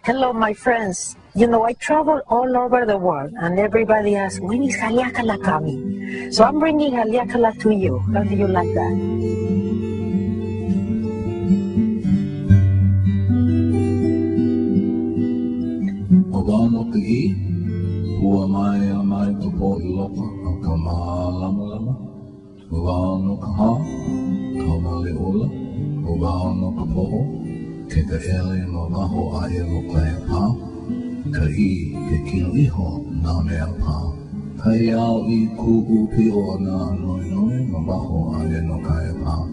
Hello, my friends. You know, I travel all over the world, and everybody asks, when is Haleakala coming? So I'm bringing Haleakala to you. How do you like that? Keka ele no maho a e mo kai pa, ka I ke kino iho na mea pa. Kai au I ku upi o na noi noi no maho a e no kai pa.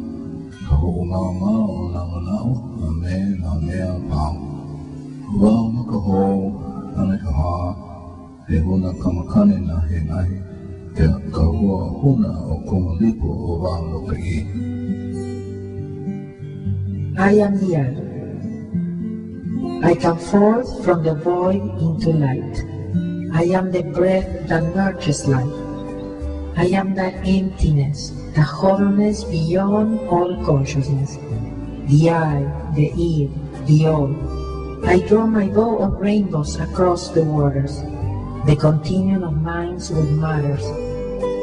Ka ho ngā ngā o lango nao a me na mea pa. Wao no ka ho ane ka ha, he huna kamakane na he nahi, ke ka hua huna o kumalipo o wao no ka I. I am here. I come forth from the void into light. I am the breath that nurtures life. I am the emptiness, the wholeness beyond all consciousness. The I, the ear, the all. I draw my bow of rainbows across the waters, the continuum of minds with matters.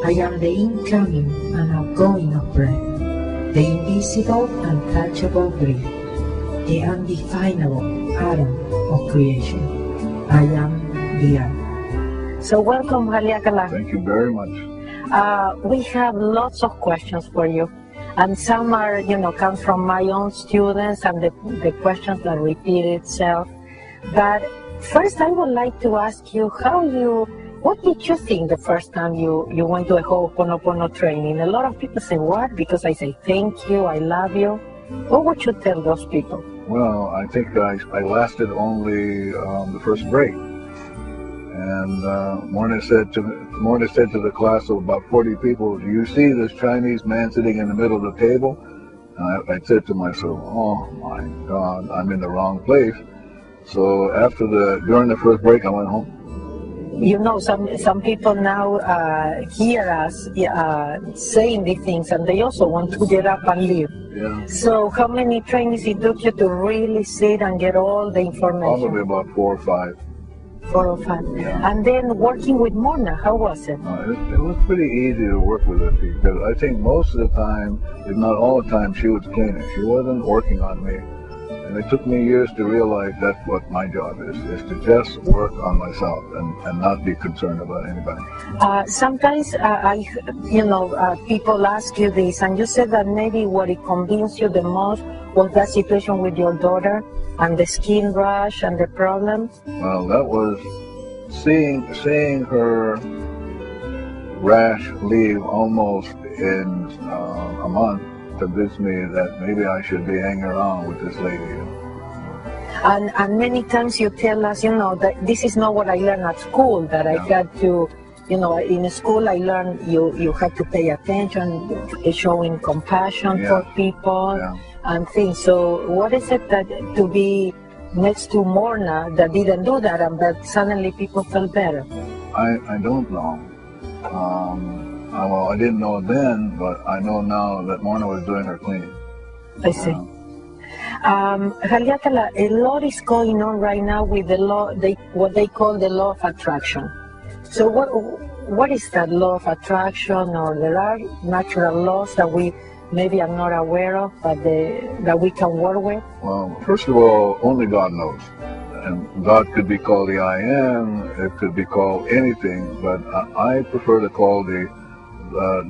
I am the incoming and outgoing of breath, the invisible, untouchable breath, the undefinable atom of creation. I am the I. So welcome, Haleakala. Thank you very much. We have lots of questions for you, and some are, come from my own students and the questions that repeat itself. But first, I would like to ask you what did you think the first time you went to a Ho'oponopоно training? A lot of people say, what? Because I say, thank you, I love you. What would you tell those people? Well, I think I lasted only the first break. And Morrны said to the class of about 40 people, do you see this Chinese man sitting in the middle of the table? I said to myself, oh my God, I'm in the wrong place. So during the first break, I went home. Some people now hear us saying these things, and they also want to get up and leave. Yeah. So how many trainings it took you to really sit and get all the information? Probably about 4 or 5. 4 or 5. Yeah. And then working with Morrны, how was it? It was pretty easy to work with her because I think most of the time, if not all the time, she was cleaning. She wasn't working on me. And it took me years to realize that's what my job is to just work on myself and not be concerned about anybody. Sometimes people ask you this, and you said that maybe what it convinced you the most was that situation with your daughter and the skin rash and the problems. Well, that was seeing her rash leave almost in a month. Convinced me that maybe I should be hanging around with this lady. And many times you tell us, that this is not what I learned at school, that I had to, in school I learned you have to pay attention, showing compassion for people and things. So what is it that to be next to Morrny that didn't do that and that suddenly people felt better? I don't know. Well, I didn't know then, but I know now that Morrny was doing her cleaning. I see. Haleakala, a lot is going on right now with the law, what they call the law of attraction. So what is that law of attraction, or there are natural laws that we maybe are not aware of, but that we can work with? Well, first of all, only God knows. And God could be called the I Am, it could be called anything, but I prefer to call the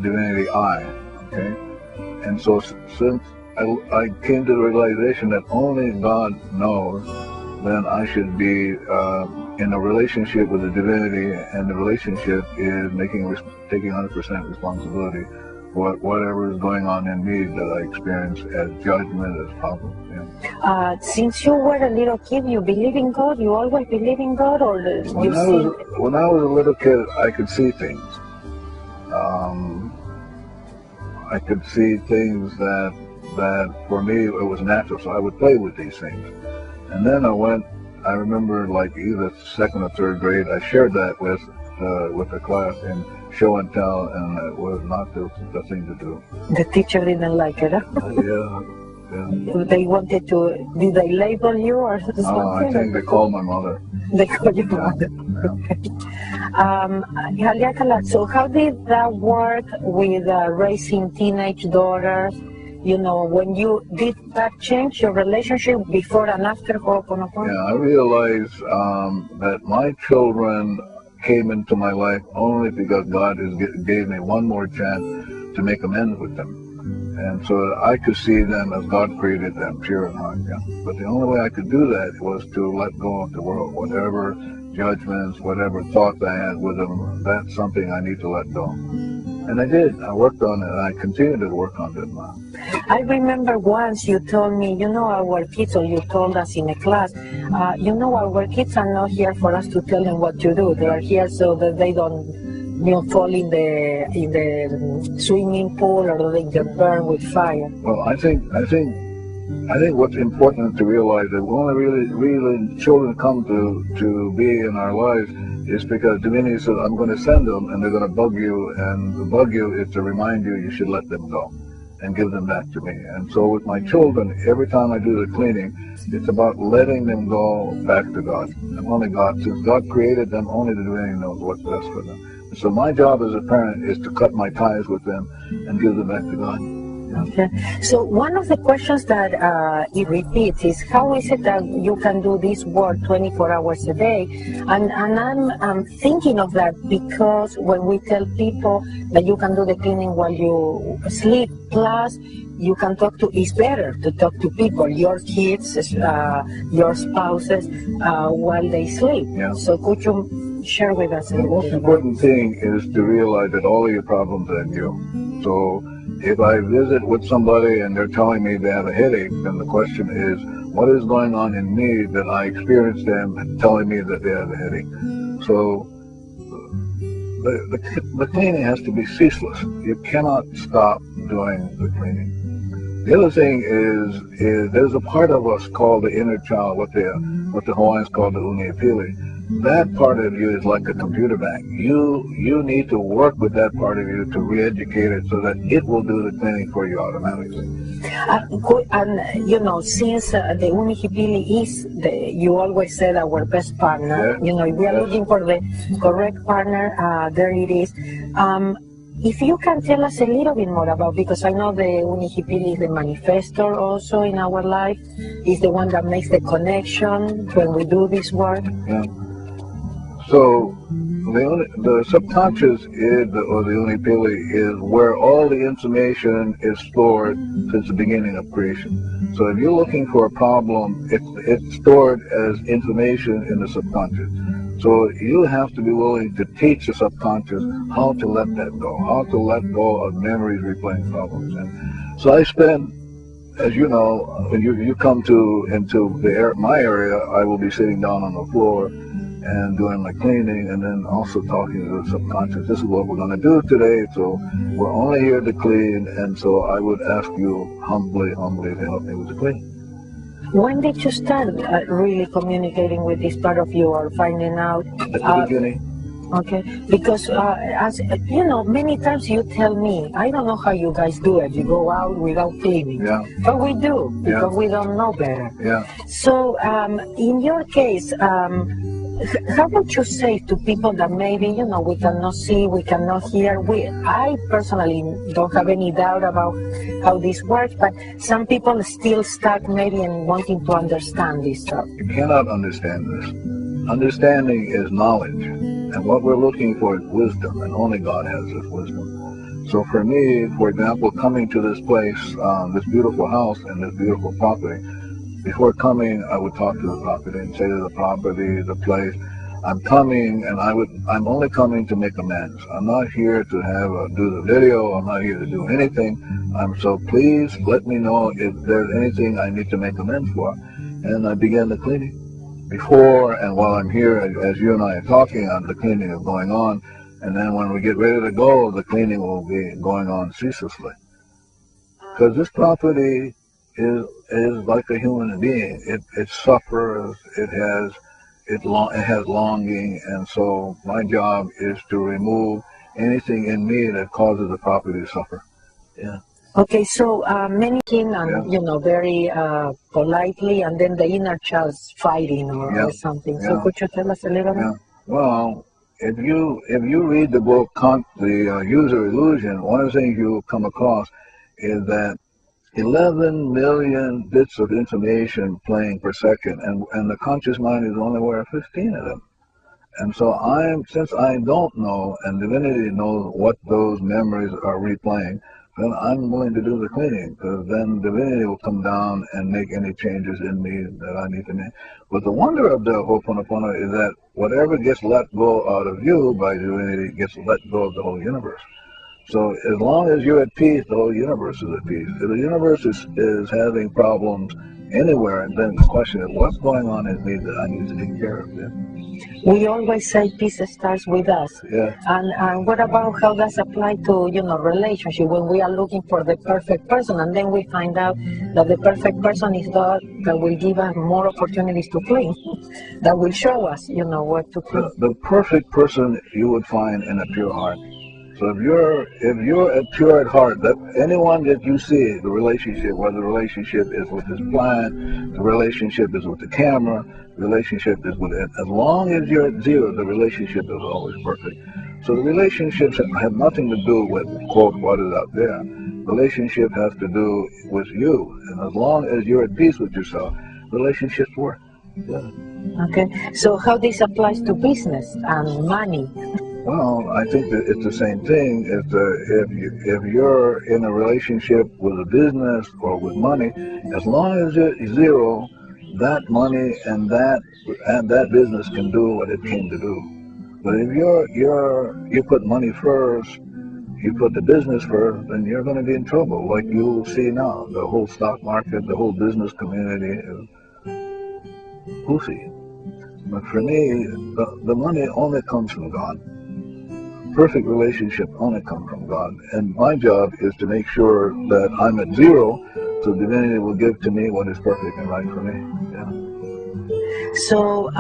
divinity I, okay? And so since I came to the realization that only God knows, then I should be in a relationship with the divinity, and the relationship is taking 100% responsibility for whatever is going on in me that I experience as judgment, as problem. Yeah. Since you were a little kid, you believe in God? You always believe in God, or when I was a little kid, I could see things. I could see things that for me it was natural, so I would play with these things. And then I remember like either 2nd or 3rd grade, I shared that with the class in show and tell, and it was not the thing to do. The teacher didn't like it, huh? Yeah. Yeah. They wanted to, did they label you or something? I think they called my mother. They called your mother. Okay. Ihaleakala, so how did that work with raising teenage daughters? You know, when you did that change your relationship before and after Ho'oponopоно? Yeah, I realized that my children came into my life only because God gave me one more chance to make amends with them. And so that I could see them as God created them, pure in heart. Yeah. But the only way I could do that was to let go of the world. Whatever judgments, whatever thoughts I had with them, that's something I need to let go. And I did. I worked on it, and I continue to work on it now. I remember once you told me, you know, our kids, or you told us in a class, you know, our kids are not here for us to tell them what to do. They are here so that they don't, you know, fall in the swimming pool or they get burned with fire. Well, I think what's important to realize that when really children come to be in our lives is because Divinity says, I'm going to send them and they're going to bug you, and to bug you is to remind you should let them go and give them back to me. And so with my children, every time I do the cleaning, it's about letting them go back to God. And only God, since God created them, only the Divinity knows what's best for them. So my job as a parent is to cut my ties with them and give them back to God. Okay. So one of the questions that it repeats is, how is it that you can do this work 24 hours a day? And I'm thinking of that because when we tell people that you can do the cleaning while you sleep, plus you can talk to, it's better to talk to people, your kids, your spouses, while they sleep. Yeah. So could you share with us? The most important thing is to realize that all of your problems are in you. So if I visit with somebody and they're telling me they have a headache, then the question is, what is going on in me that I experience them telling me that they have a headache? So the cleaning has to be ceaseless. You cannot stop doing the cleaning. The other thing is there's a part of us called the inner child, what the Hawaiians call the uniapili. That part of you is like a computer bank. You need to work with that part of you to re-educate it so that it will do the cleaning for you automatically. And you know, since the unihipili is, you always said, our best partner, Yes. you know, if we are looking for the correct partner, there it is. If you can tell us a little bit more about, because I know the unihipili is the manifestor also in our life, is the one that makes the connection when we do this work. Yeah. So the subconscious is, or the unipili, is where all the information is stored since the beginning of creation. So if you're looking for a problem, it's stored as information in the subconscious. So you have to be willing to teach the subconscious how to let that go, how to let go of memories replaying problems. And so I spend, as you know, when you come into my area, I will be sitting down on the floor and doing my cleaning, and then also talking to the subconscious. This is what we're going to do today, so we're only here to clean, and so I would ask you humbly to help me with the cleaning. When did you start really communicating with this part of you, or finding out? At the beginning. Okay, because as you know, many times you tell me, I don't know how you guys do it. You go out without cleaning. Yeah. But we do, because Yeah. we don't know better. Yeah. So in your case, how would you say to people that maybe, you know, we cannot see, we cannot hear? I personally don't have any doubt about how this works, but some people still stuck maybe in wanting to understand this stuff. You cannot understand this. Understanding is knowledge, and what we're looking for is wisdom, and only God has this wisdom. So for me, for example, coming to this place, this beautiful house and this beautiful property, before coming, I would talk to the property and say to the property, the place, I'm coming, and I'm only coming to make amends. I'm not here to do the video. I'm not here to do anything. So please let me know if there's anything I need to make amends for. And I began the cleaning. Before and while I'm here, as you and I are talking, the cleaning is going on. And then when we get ready to go, the cleaning will be going on ceaselessly. Because this property is like a human being. It suffers. It has longing, and so my job is to remove anything in me that causes the property to suffer. Yeah. Okay, so many king and very politely, and then the inner child's fighting or something. So could you tell us a little bit? Well, if you read the book The User Illusion, one of the things you will come across is that 11 million bits of information playing per second, and the conscious mind is only aware of 15 of them. And so since I don't know, and divinity knows what those memories are replaying, then I'm willing to do the cleaning, because then divinity will come down and make any changes in me that I need to make. But the wonder of the Ho'oponopоно is that whatever gets let go out of you by divinity gets let go of the whole universe. So as long as you're at peace, the whole universe is at peace. If the universe is having problems anywhere, then the question is, what's going on in me that I need to take care of? We always say peace starts with us. Yeah. And what about how does apply to relationship, when we are looking for the perfect person, and then we find out that the perfect person is God, that will give us more opportunities to clean, that will show us what to clean. The perfect person you would find in a pure heart. So if you're pure at heart, that anyone that you see, the relationship, whether the relationship is with this plant, the relationship is with the camera, the relationship is with it, as long as you're at zero, the relationship is always perfect. So the relationships have nothing to do with, quote, what is out there. Relationship has to do with you. And as long as you're at peace with yourself, relationships work. Yeah. Okay. So how this applies to business and money? Well, I think that it's the same thing. If you're in a relationship with a business or with money, as long as it's zero, that money and that business can do what it came to do. But if you put money first, you put the business first, then you're going to be in trouble. Like you'll see now, the whole stock market, the whole business community is poofy. But for me, the money only comes from God. Perfect relationship only comes from God, and my job is to make sure that I'm at zero, so divinity will give to me what is perfect and right for me. Yeah. So,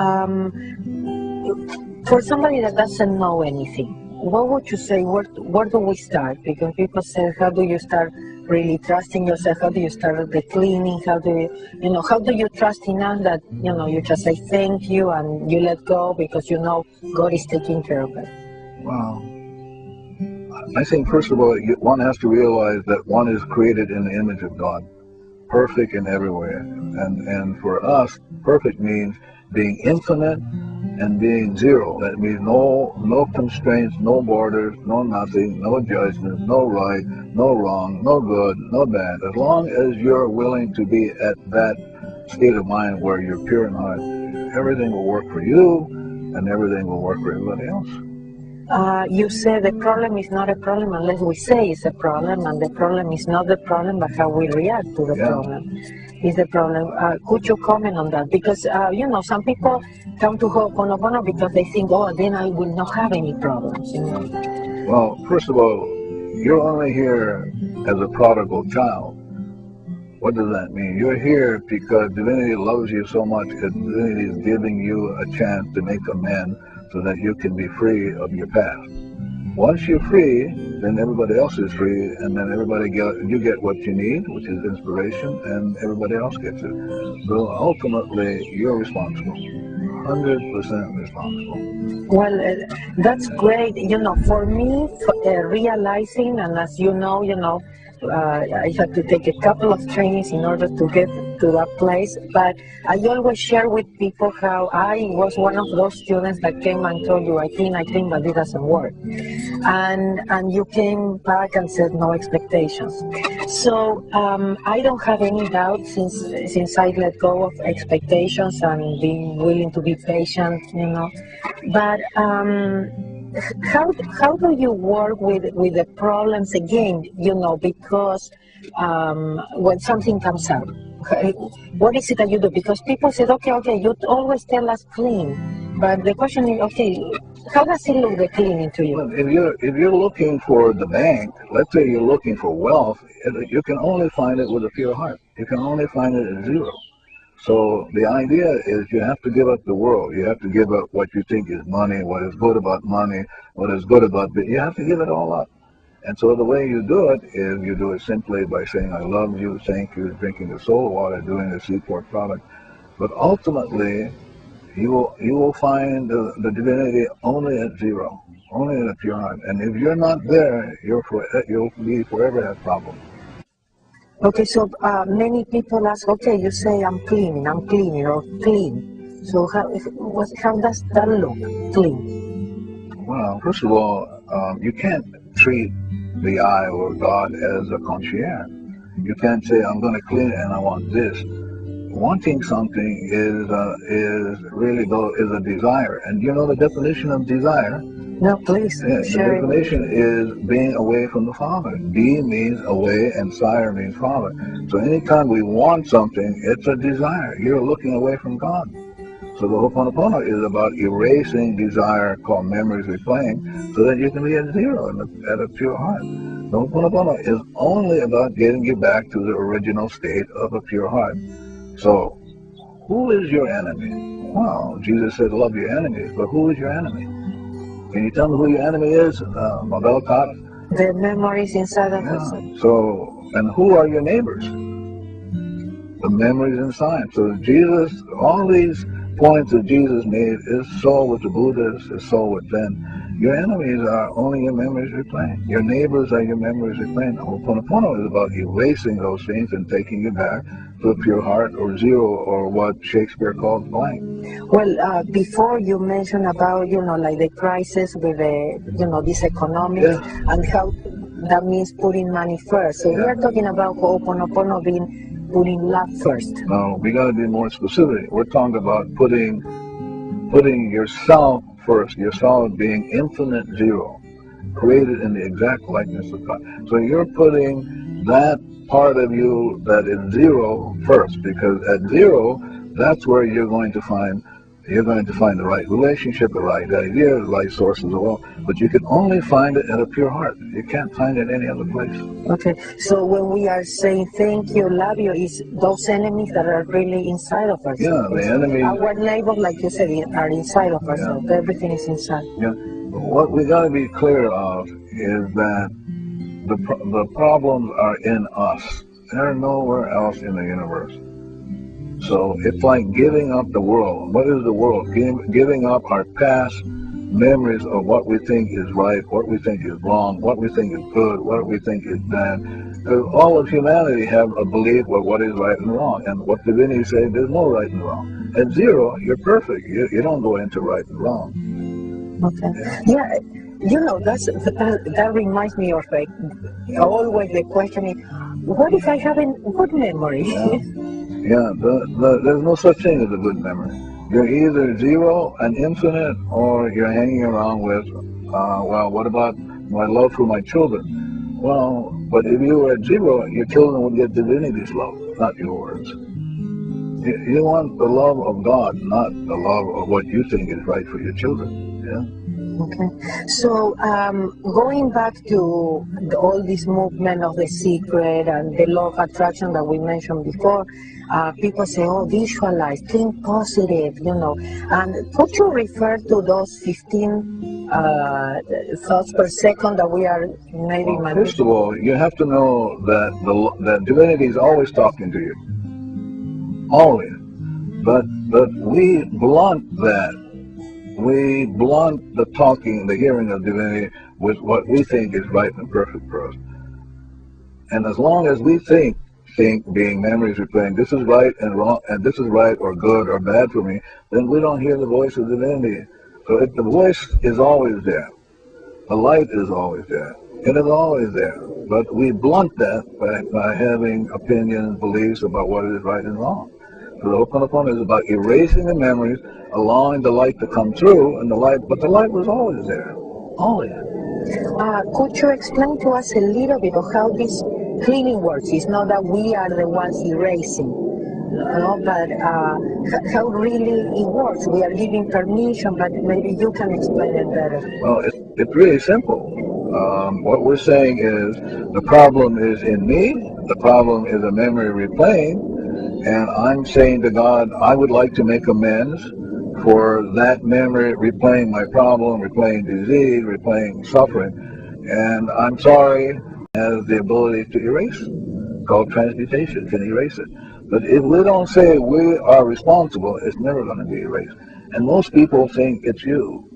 for somebody that doesn't know anything, what would you say? Where do we start? Because people say, how do you start really trusting yourself? How do you start the cleaning? How do you, how do you trust enough that you just say thank you and you let go because God is taking care of it? Well, I think first of all, one has to realize that one is created in the image of God, perfect in every way. And for us, perfect means being infinite and being zero. That means no constraints, no borders, no nothing, no judgment, no right, no wrong, no good, no bad. As long as you're willing to be at that state of mind where you're pure in heart, everything will work for you and everything will work for everybody else. You said the problem is not a problem unless we say it's a problem, and the problem is not the problem, but how we react to the problem is the problem. Could you comment on that? Because, some people come to Ho'oponopоно because they think, then I will not have any problems. Well, first of all, you're only here as a prodigal child. What does that mean? You're here because divinity loves you so much that divinity is giving you a chance to make amends so that you can be free of your past. Once you're free, then everybody else is free, and then you get what you need, which is inspiration, and everybody else gets it. So ultimately, you're responsible, 100% responsible. Well, that's great. For me, realizing, and as you know, I had to take a couple of trainings in order to get to that place, but I always share with people how I was one of those students that came and told you, I clean, but it doesn't work. And you came back and said no expectations. So I don't have any doubt since I let go of expectations and being willing to be patient, but how do you work with the problems again, because when something comes up, what is it that you do? Because people said, okay, you always tell us clean, but the question is, how does it look, the cleaning to you? Well, if you're looking for the bank, let's say you're looking for wealth, you can only find it with a pure heart. You can only find it at zero. So the idea is you have to give up the world. You have to give up what you think is money, what is good about money, what is good about it. You have to give it all up. And so the way you do it is you do it simply by saying, I love you, thank you, drinking the soul water, doing the seaport product. But ultimately, you will find the divinity only at zero, only at a pure heart. And if you're not there, you'll be forever have problems. Okay, so many people ask, okay, you say I'm cleaning, or clean. So how does that look, clean? Well, first of all, you can't treat the I or God as a concierge. You can't say, I'm going to clean it and I want this. Wanting something is really a desire. And you know the definition of desire? No, please. Yeah, Sure. the definition is being away from the Father. Be means away and sire means Father. So anytime we want something, it's a desire. You're looking away from God. So the Ho'oponopоно is about erasing desire, called memories replaying, so that you can be at zero at a pure heart. The Ho'oponopоно is only about getting you back to the original state of a pure heart. So, who is your enemy? Well, Jesus said, love your enemies, but who is your enemy? Can you tell me who your enemy is, Mabel Katz? The memories inside of us. So, and who are your neighbors? The memories inside. So Jesus, all these points that Jesus made is so with the Buddhists, is so with Zen. Your enemies are only your memories replaying. Your neighbors are your memories replaying. Ho'oponopоно is about erasing those things and taking you back to a pure heart or zero, or what Shakespeare called blank. Well, before you mentioned about, like the crisis with the, this economics and how that means putting money first. So we are talking about Ho'oponopоno being putting love first. No, we got to be more specific. We're talking about putting yourself first, yourself being infinite zero, created in the exact likeness of God. So you're putting that part of you that is zero first, because at zero, that's where you're going to find the right relationship, the right idea, the right sources of all. But you can only find it at a pure heart. You can't find it any other place. Okay, so when we are saying thank you, love you, is those enemies that are really inside of us. Yeah, the enemies. Our neighbors, like you said, are inside of us. So everything is inside. Yeah. What we got to be clear of is that the problems are in us. They're nowhere else in the universe. So it's like giving up the world. What is the world? Giving up our past memories of what we think is right, what we think is wrong, what we think is good, what we think is bad. Because all of humanity have a belief of what is right and wrong. And what divinity say, there's no right and wrong. At zero, you're perfect. You don't go into right and wrong. Okay. Yeah. That reminds me of always the question is, what if I have a good memory? Yeah, there's no such thing as a good memory. You're either zero and infinite, or you're hanging around with, what about my love for my children? Well, but if you were at zero, your children would get divinity's love, not yours. You want the love of God, not the love of what you think is right for your children. Yeah. Okay, so going back to all this movement of the secret and the law of attraction that we mentioned before, people say, oh, visualize, think positive, and could you refer to those 15 thoughts per second that we are maybe managing? First of all, you have to know that divinity is always talking to you, always, but we blunt that. We blunt the talking, the hearing of divinity with what we think is right and perfect for us. And as long as we think being memories replaying, this is right and wrong, and this is right or good or bad for me, then we don't hear the voice of divinity. So if the voice is always there, the light is always there, it is always there. But we blunt that by having opinions, beliefs about what is right and wrong. So the Ho'oponopоно is about erasing the memories, allowing the light to come through, but the light was always there, always. Could you explain to us a little bit of how this cleaning works? It's not that we are the ones erasing, but how really it works. We are giving permission, but maybe you can explain it better. Well, it's really simple. What we're saying is the problem is in me, the problem is a memory replaying, and I'm saying to God, I would like to make amends for that memory replaying my problem, replaying disease, replaying suffering. And I'm sorry has the ability to erase, called transmutation, can erase it. But if we don't say we are responsible, it's never going to be erased. And most people think it's you.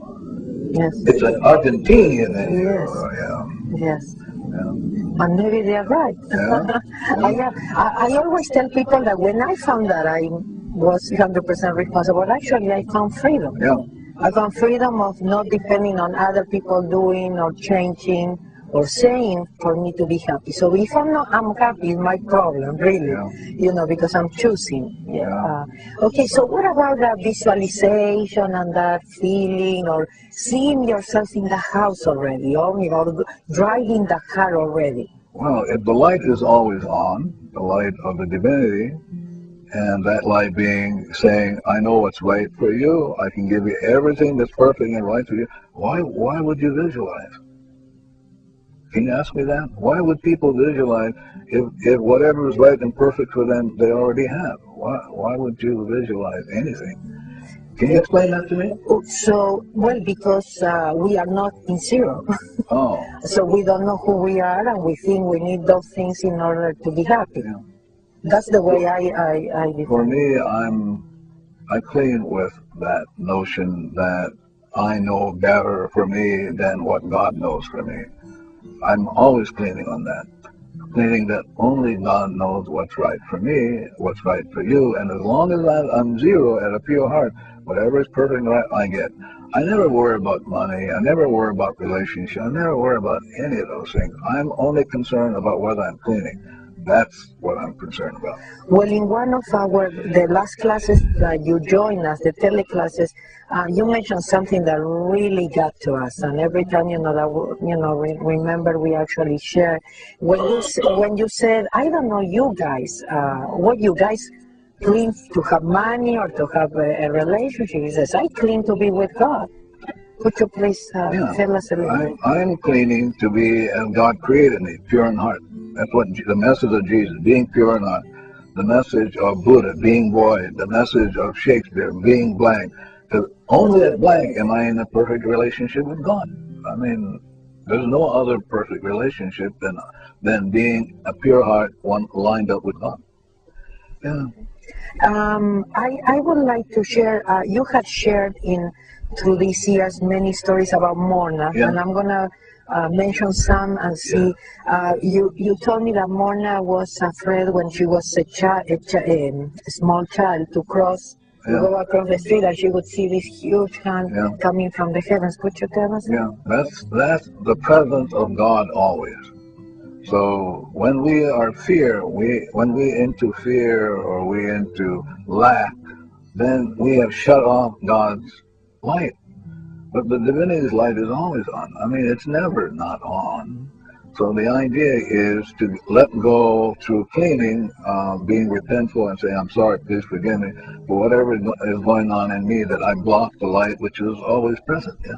Yes. It's an Argentinian in you. Yes. Yes. Yeah. And maybe they're right. Yeah. I always tell people that when I found that I was 100% responsible, actually I found freedom. Yeah. I found freedom of not depending on other people doing or changing or saying for me to be happy. So if I'm happy, it's my problem, really. Yeah. You know, because I'm choosing. Yeah. Okay, so what about that visualization and that feeling or seeing yourself in the house already, or driving the car already? Well, if the light is always on, the light of the divinity, and that light being saying, I know what's right for you, I can give you everything that's perfect and right for you, why would you visualize? Can you ask me that? Why would people visualize if whatever is right and perfect for them, they already have? Why would you visualize anything? Can you explain that to me? So, well, because we are not in zero. Oh. So we don't know who we are, and we think we need those things in order to be happy. Yeah. That's the way I For me, I clean with that notion that I know better for me than what God knows for me. I'm always cleaning on that. Cleaning that only God knows what's right for me, what's right for you, and as long as I'm zero at a pure heart, whatever is perfect and right, I get. I never worry about money, I never worry about relationship, I never worry about any of those things. I'm only concerned about whether I'm cleaning. That's what I'm concerned about. Well, in one of the last classes that you joined us, the teleclasses, you mentioned something that really got to us, and every time remember we actually share when you said, I don't know you guys, what you guys clean to have money or to have a relationship. He says, I clean to be with God. Could you please tell us a little bit? I'm cleaning to be as God created me, pure in heart. That's what the message of Jesus, being pure in heart. The message of Buddha, being void. The message of Shakespeare, being blank. Because only at blank am I in a perfect relationship with God. I mean, there's no other perfect relationship than being a pure heart, one lined up with God. Yeah. I would like to share, you had shared through these years many stories about Morrna, and I'm going to mention some and see. You told me that Morrna was afraid when she was a small child to go across the street, and she would see this huge hand coming from the heavens. Could you tell us? Yeah, that's the presence of God always. So when we are when we into fear or we into lack, then we have shut off God's light. But the divinity's light is always on. I mean, it's never not on. So the idea is to let go through cleaning, being repentful and say, I'm sorry, please forgive me for whatever is going on in me that I blocked the light, which is always present. Yeah.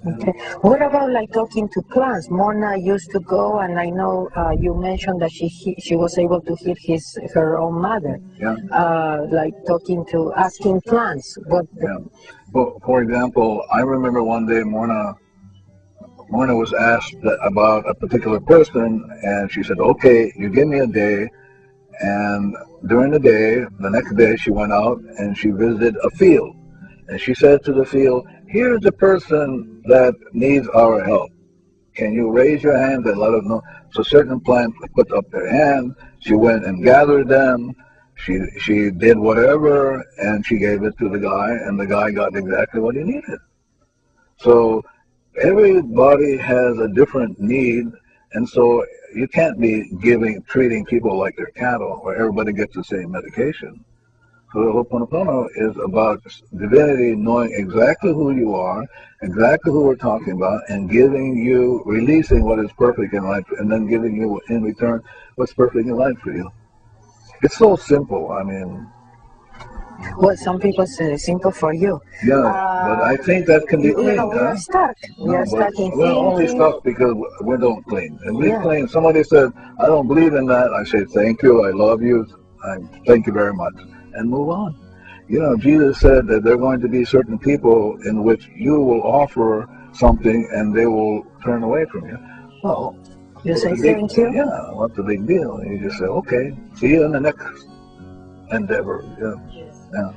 Okay. What about like talking to plants? Morrna used to go, and I know you mentioned that she was able to hear her own mother. Yeah. Like asking plants. Yeah. Well, for example, I remember one day Morrna was asked about a particular person, and she said, okay, you give me a day. And during the next day, she went out and she visited a field. And she said to the field, here's the person that needs our help. Can you raise your hand and let us know? So certain plants put up their hand. She went and gathered them. She did whatever, and she gave it to the guy, and the guy got exactly what he needed. So everybody has a different need, and so you can't be treating people like they're cattle, where everybody gets the same medication. So Ho'oponopоно is about divinity knowing exactly who you are, exactly who we're talking about, and releasing what is perfect in life, and then giving you in return what's perfect in life for you. It's so simple. I mean, well, some people say it's simple for you. Yeah, but I think that can be cleaned. We are stuck. We're only stuck because we don't clean. And we clean. Somebody said, I don't believe in that. I say, thank you. I love you. Thank you very much. And move on. You know, Jesus said that there are going to be certain people in which you will offer something and they will turn away from you. Well, You say thank you? Yeah, what's the big deal? And you just say, okay, see you in the next endeavor. Yeah.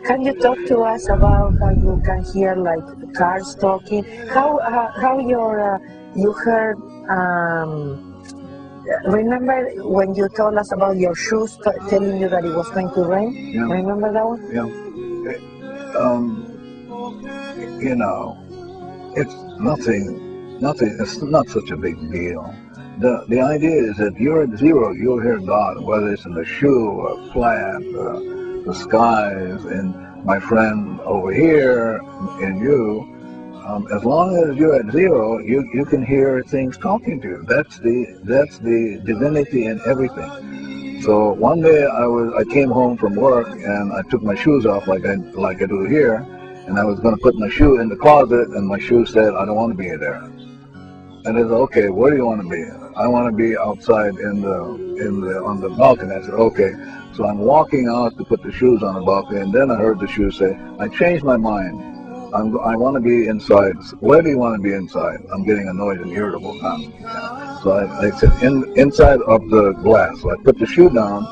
Can you talk to us about how you can hear like cars talking? How you heard? Remember when you told us about your shoes telling you that it was going to rain? Yeah. Remember that one? Yeah. You know, it's nothing. It's not such a big deal. The idea is that you're at zero, you'll hear God, whether it's in the shoe, a plant, the skies, and my friend over here, and you. As long as you're at zero, you can hear things talking to you. That's the divinity in everything. So one day I came home from work and I took my shoes off like I do here, and I was going to put my shoe in the closet, and my shoe said, I don't want to be there. And I said, okay, where do you want to be? I want to be outside on the balcony. I said, okay. So I'm walking out to put the shoes on the balcony, and then I heard the shoe say, I changed my mind. I want to be inside. Where do you want to be inside? I'm getting annoyed and irritable now. So I said, inside of the glass. So I put the shoe down,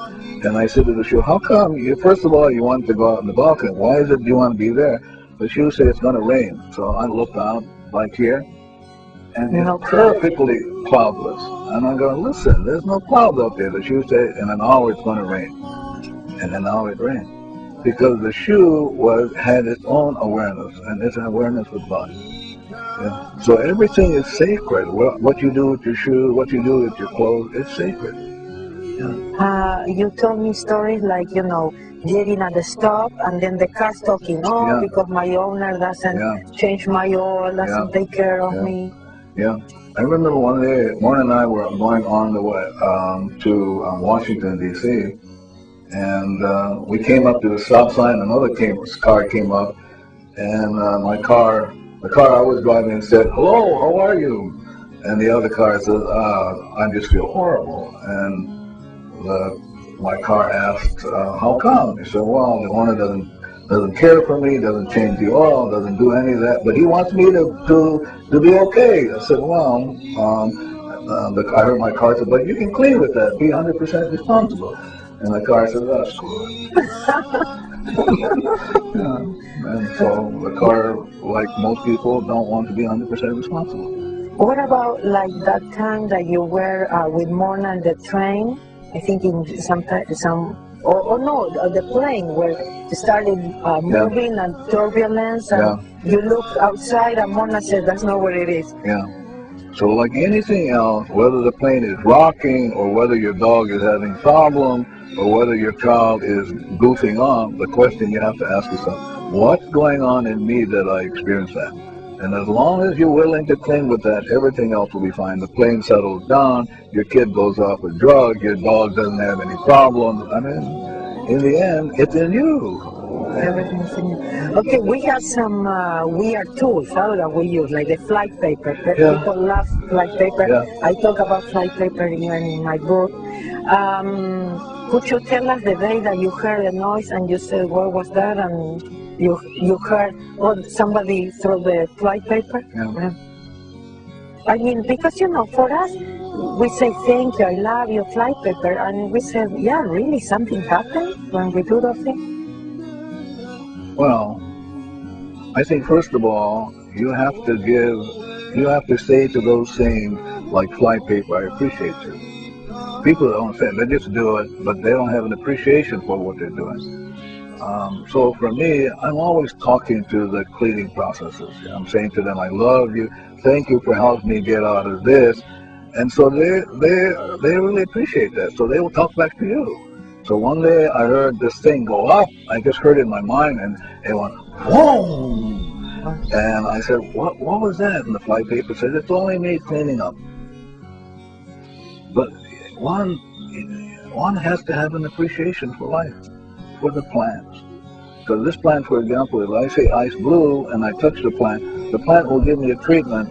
and I said to the shoe, how come, first of all, you want to go out on the balcony? Why is it you want to be there? The shoe said it's going to rain. So I looked out, like here, and it's perfectly cloudless. And I'm going, listen, there's no clouds up there. The shoe said, in an hour it's going to rain. And an hour it rained. Because the shoe had its own awareness, and it's an awareness with God. Yeah. So everything is sacred. What you do with your shoe, what you do with your clothes, it's sacred. Yeah. You told me stories like, getting at the stop and then the car's talking, because my owner doesn't change my oil, doesn't take care of me. Yeah. I remember one day, Morrny and I were going on the way to Washington, D.C., and we came up to the stop sign, another car came up, and the car I was driving said, hello, how are you? And the other car says, I just feel horrible. And my car asked, how come? He said, well, the owner doesn't care for me, doesn't change the oil, doesn't do any of that, but he wants me to be okay. I said, well, I heard my car said, but you can clean with that, be 100% responsible. And the car said, that's cool. And so the car, like most people, don't want to be 100% responsible. What about like that time that you were with Morrny on the train? I think in the plane where it started moving and turbulence, and you looked outside and Morrny said, that's not what it is. Yeah. So like anything else, whether the plane is rocking or whether your dog is having problems or whether your child is goofing off, the question you have to ask yourself, what's going on in me that I experience that? And as long as you're willing to cling with that, everything else will be fine. The plane settles down, your kid goes off with drugs, your dog doesn't have any problems. I mean, in the end, it's in you. Everything's in you. Okay, we have some weird tools that we use, like the flight paper. People love flight paper. Yeah. I talk about flight paper even in my book. Could you tell us the day that you heard a noise and you said, what was that? And you heard, somebody threw the flight paper? Yeah. I mean, because, for us, we say, thank you, I love your flight paper. And we say, yeah, really, something happened when we do those things? Well, I think first of all, you have to say to those things like flight paper, I appreciate you. People don't say, they just do it, but they don't have an appreciation for what they're doing. So for me, I'm always talking to the cleaning processes. I'm saying to them, I love you, thank you for helping me get out of this. And so they really appreciate that. So they will talk back to you. So one day I heard this thing go up. I just heard it in my mind, and it went, whoa! And I said, what was that? And the flight paper said, it's only me cleaning up. But one has to have an appreciation for life, for the plants. So this plant, for example, if I say ice blue and I touch the plant will give me a treatment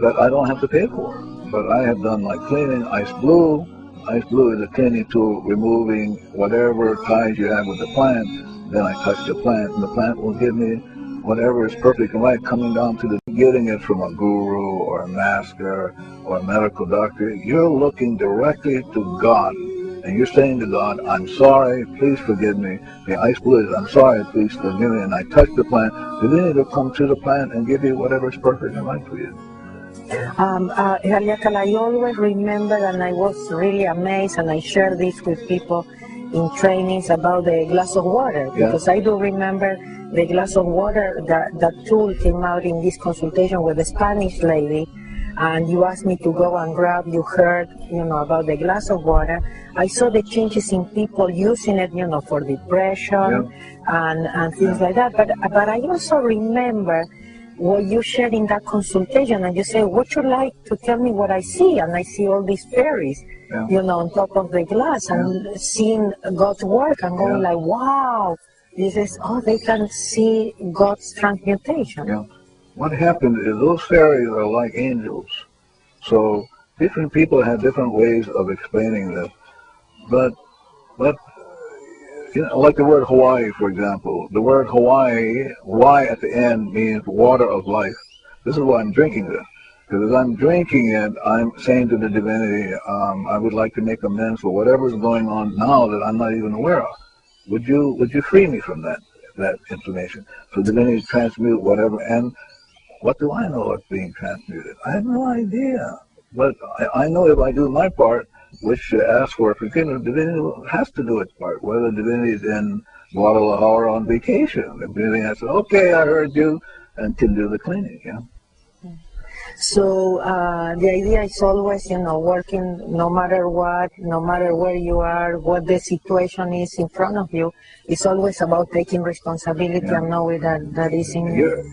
that I don't have to pay for. But I have done like cleaning ice blue. Ice blue is a cleaning tool, removing whatever ties you have with the plant. Then I touch the plant, and the plant will give me whatever is perfect and right coming down to getting it from a guru or a master or a medical doctor. You're looking directly to God. And you're saying to God, I'm sorry, please forgive me. The ice blue is, I'm sorry, please forgive me. And I touch the plant. Divinity will come to the plant and give you whatever is perfect and right for you. Ihaleakala, I always remember, and I was really amazed, and I share this with people in trainings about the glass of water, because I do remember the glass of water, that tool came out in this consultation with the Spanish lady, and you asked me to go and grab, you heard, about the glass of water. I saw the changes in people using it, for depression and things like that. But I also remember what you shared in that consultation, and you say, would you like to tell me what I see? And I see all these fairies, on top of the glass, and seeing God's work and going like, wow, this is, they can see God's transmutation. Yeah. What happened is those fairies are like angels. So different people have different ways of explaining this. But like the word Hawaii, for example. The word Hawaii, Y at the end means water of life. This is why I'm drinking this. Because as I'm drinking it, I'm saying to the divinity, I would like to make amends for whatever's going on now that I'm not even aware of. Would you free me from that information? So divinity transmute whatever. And what do I know what's being transmuted? I have no idea. But I know if I do my part, which asks for forgiveness, divinity has to do its part. Whether divinity is in Guadalajara or on vacation, the divinity has to, okay, I heard you, and can do the cleaning. So the idea is always, working no matter what, no matter where you are, what the situation is in front of you. It's always about taking responsibility and knowing that is in you.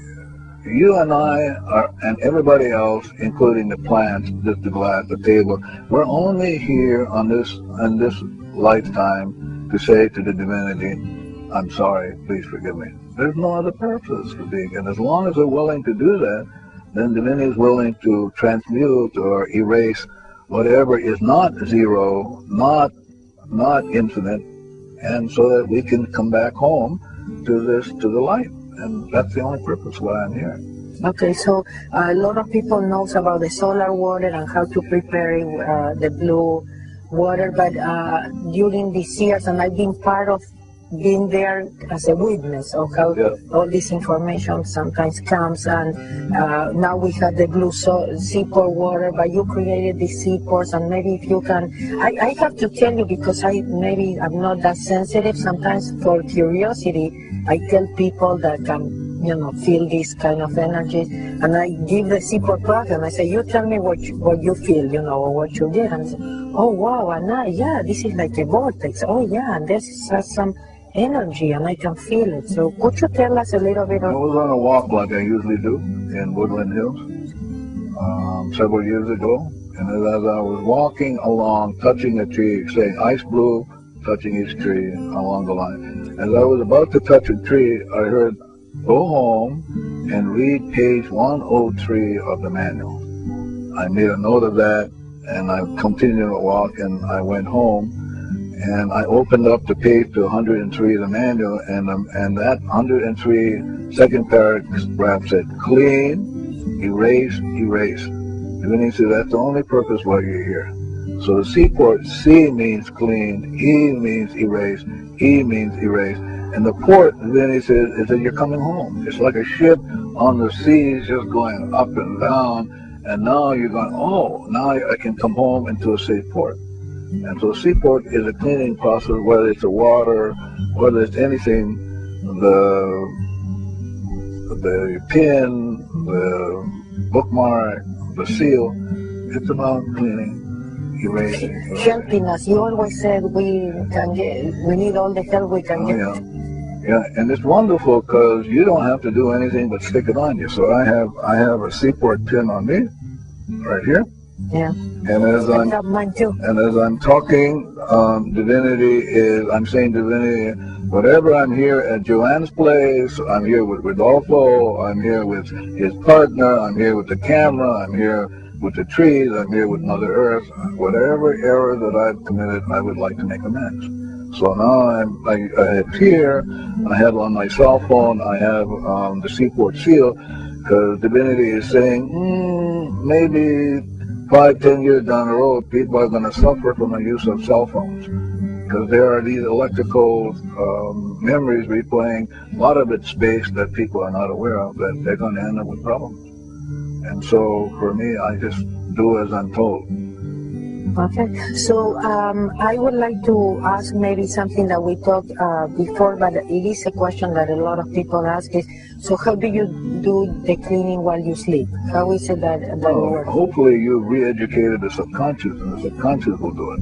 You and I and everybody else, including the plants, the glass, the table, we're only here in this lifetime to say to the divinity, I'm sorry, please forgive me. There's no other purpose for being. And as long as we're willing to do that, then divinity is willing to transmute or erase whatever is not zero, not infinite, and so that we can come back home to the light. And that's the only purpose why I'm here. Okay, so a lot of people knows about the solar water and how to prepare the blue water, but during these years, and I've been part of being there as a witness of how all this information sometimes comes, and now we have the blue seaport water, but you created these seaports, and maybe if you can, I have to tell you, because I'm not that sensitive, sometimes for curiosity, I tell people that can, feel this kind of energy, and I give the seaport program. I say, you tell me what you feel, or what you get, and I say, oh wow, and this is like a vortex. Oh yeah, and this has some energy, and I can feel it. So could you tell us a little bit of... I was on a walk like I usually do in Woodland Hills several years ago, and as I was walking along, touching a tree, saying ice blue, touching each tree along the line. As I was about to touch a tree, I heard, go home and read page 103 of the manual. I made a note of that, and I continued to walk, and I went home, and I opened up the page to 103 of the manual, and that 103 second paragraph said, clean, erase, erase. And then he said, that's the only purpose why you're here. So the seaport, C means clean, E means erase, E means erase. And the port, then he says, is that you're coming home. It's like a ship on the seas just going up and down. And now you're going, oh, now I can come home into a safe port. And so seaport is a cleaning process, whether it's the water, whether it's anything, the pin, the bookmark, the seal, it's about cleaning. Helping us. You always said we need all the help we can get. Yeah, and it's wonderful because you don't have to do anything but stick it on you. So I have a seaport pin on me, right here. Yeah. And as I'm talking, I'm saying divinity, whatever I'm here at Joanne's place, I'm here with Rodolfo, I'm here with his partner, I'm here with the camera, I'm here with the trees, I'm here with Mother Earth. Whatever error that I've committed, I would like to make amends. So now I have here, I have on my cell phone, I have the Seaport Seal, because divinity is saying, maybe 5-10 years down the road, people are going to suffer from the use of cell phones, because there are these electrical memories replaying, a lot of it's space that people are not aware of, that they're going to end up with problems. And so for me, I just do as I'm told. Okay, so I would like to ask maybe something that we talked before, but it is a question that a lot of people ask is, so how do you do the cleaning while you sleep? How is it that works? Hopefully you've re-educated the subconscious, and the subconscious will do it.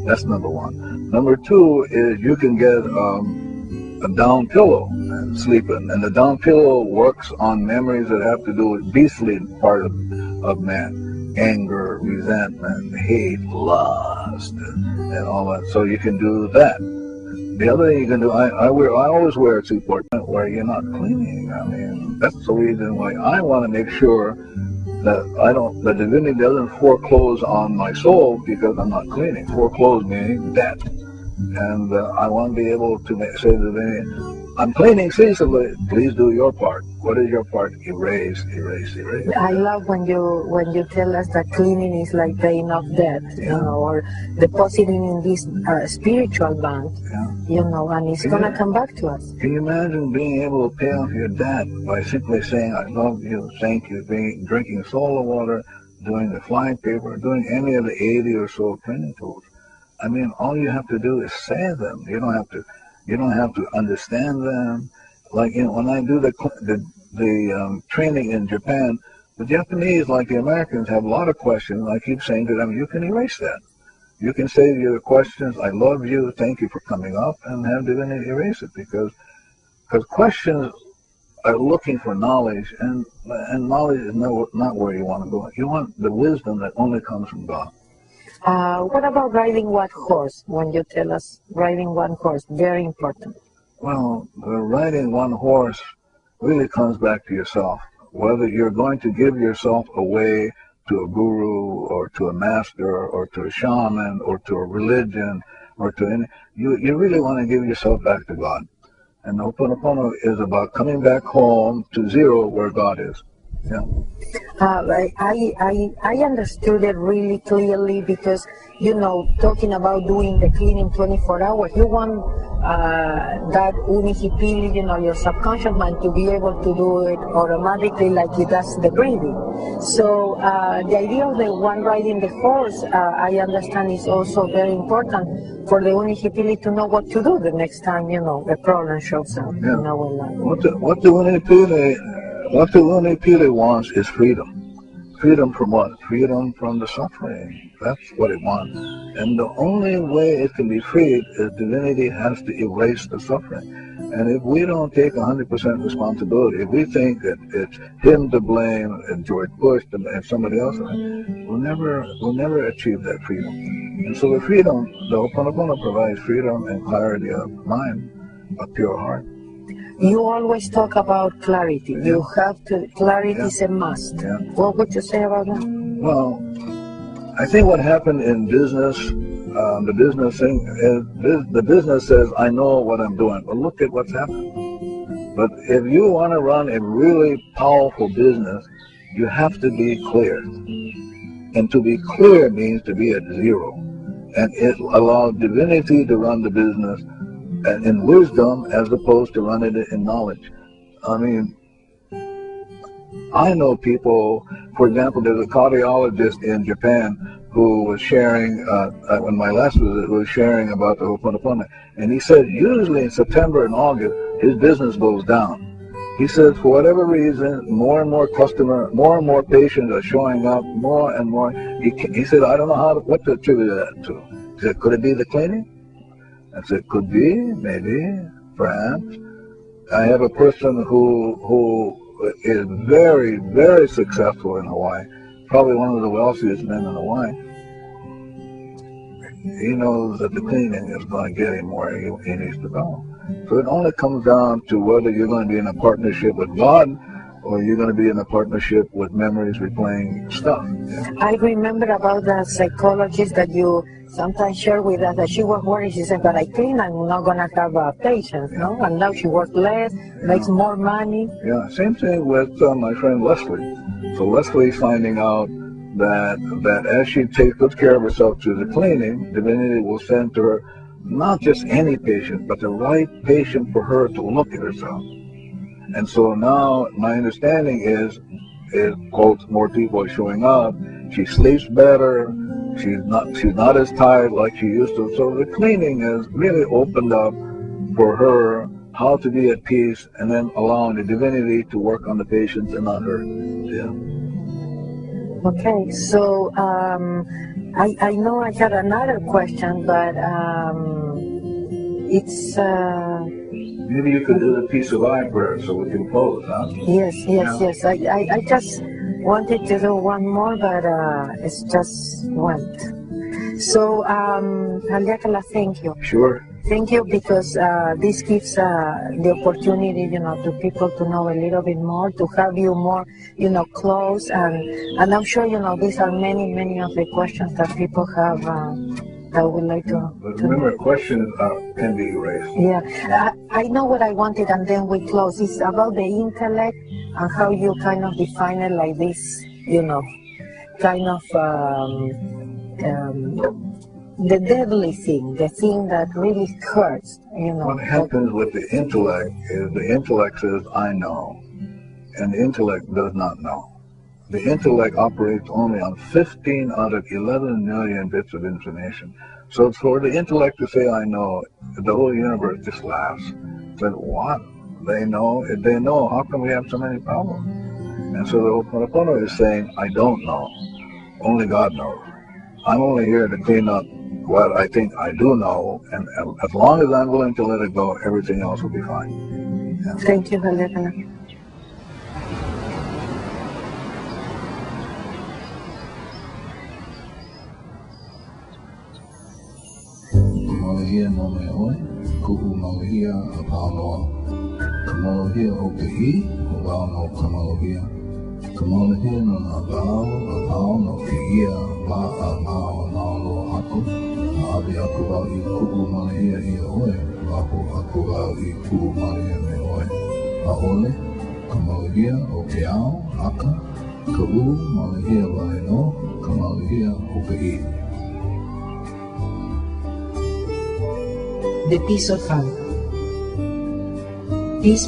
That's number one. Number two is you can get a down pillow and sleep in, and the down pillow works on memories that have to do with beastly part of man. Anger, resentment, hate, lust, and all that. So you can do that. The other thing you can do, I always wear a Seaport where you're not cleaning. I mean, that's the reason why I want to make sure that the divinity doesn't foreclose on my soul because I'm not cleaning. Foreclose meaning debt. And I want to be able to say to the divinity, I'm cleaning ceaselessly. Please do your part. What is your part? Erase, erase, erase. I love when you tell us that cleaning is like paying off debt, or depositing in this spiritual bank, and it's going to come back to us. Can you imagine being able to pay off your debt by simply saying, I love you, thank you, drinking soda water, doing the flying paper, doing any of the 80 or so cleaning tools? I mean, all you have to do is say them. You don't have to understand them. Like, when I do the training in Japan, the Japanese, like the Americans, have a lot of questions. I keep saying to them, you can erase that. You can say to your questions, I love you, thank you for coming up, and have divinity erase it, because questions are looking for knowledge, and knowledge is not where you want to go. You want the wisdom that only comes from God. What about riding one horse? When you tell us riding one horse, very important. Well, riding one horse really comes back to yourself. Whether you're going to give yourself away to a guru or to a master or to a shaman or to a religion or to any, you really want to give yourself back to God. And Ho'oponopоно is about coming back home to zero where God is. Yeah. I understood it really clearly because, talking about doing the cleaning 24 hours, you want that unihipili, your subconscious mind to be able to do it automatically like it does the breathing. So the idea of the one riding the horse, I understand, is also very important for the unihipili to know what to do the next time, a problem shows up in our life. What the unihipili wants is freedom. Freedom from what? Freedom from the suffering. That's what it wants. And the only way it can be freed is divinity has to erase the suffering. And if we don't take 100% responsibility, if we think that it's him to blame and George Bush and somebody else, we'll never achieve that freedom. And so the freedom, the Ho'oponopоно provides freedom and clarity of mind, a pure heart. You always talk about clarity. Yeah. You have to, clarity is a must. Yeah. What would you say about that? Well, I think what happened in business, the business thing, is the business says, I know what I'm doing. But look at what's happened. But if you want to run a really powerful business, you have to be clear. And to be clear means to be at zero. And it allows divinity to run the business and in wisdom as opposed to running it in knowledge. I mean, I know people, for example, there's a cardiologist in Japan who was sharing, when my last visit, was sharing about the Ho'oponopоно, and he said usually in September and August, his business goes down. He said for whatever reason, more and more patients are showing up, more and more. He said, I don't know what to attribute that to. He said, could it be the cleaning? I said, could be, maybe, perhaps. I have a person who is very, very successful in Hawaii, probably one of the wealthiest men in Hawaii. He knows that the cleaning is going to get him where he needs to go. So it only comes down to whether you're going to be in a partnership with God or you're going to be in a partnership with memories replaying stuff. Yeah. I remember about the psychologist that you sometimes share with us that she was worried. She said, but I think I'm not going to have patients, no? And now she works less, makes more money. Yeah, same thing with my friend Leslie. So Leslie's finding out that as she takes good care of herself through the cleaning, divinity will send to her not just any patient, but the right patient for her to look at herself. And so now my understanding is quote, more people are showing up. She sleeps better. She's not as tired like she used to. So the cleaning has really opened up for her how to be at peace, and then allowing the divinity to work on the patients and not her. Yeah. Okay, so I know I had another question, but it's. Maybe you could do the piece of eye prayer so we can close, huh? Yes. I just wanted to do one more, but it's just went. So, Haleakala, thank you. Sure. Thank you, because this gives the opportunity, to people to know a little bit more, to have you more, close, and I'm sure, these are many of the questions that people have that would like to. But remember, questions can be erased. Yeah, I know what I wanted, and then we close. It's about the intellect and how you kind of define it like this, kind of. The deadly thing, the thing that really hurts, What happens with the intellect is the intellect says, I know, and the intellect does not know. The intellect operates only on 15 out of 11 million bits of information. So for the intellect to say, I know, the whole universe just laughs. But what? They know? If they know, how come we have so many problems? And so the Ho'oponopоно is saying, I don't know. Only God knows. I'm only here to clean up what I think I do know, and as long as I'm willing to let it go, everything else will be fine. Yeah. Thank you, Haleakala. Kamalahia no me oe, kuhu malahia apanoa. Kamalahia o kehi, o wao no kamalahia. Kamalahia no na wao, apao no keia, wa a mao na lo aku. Abi aku wau I kuhu malahia I oe, waho aku wau I kuhu malahia me oe. A ole, kamalahia o ke ao, aka, kuhu malahia wai no, kamalahia o kehi. The peace of heart. Peace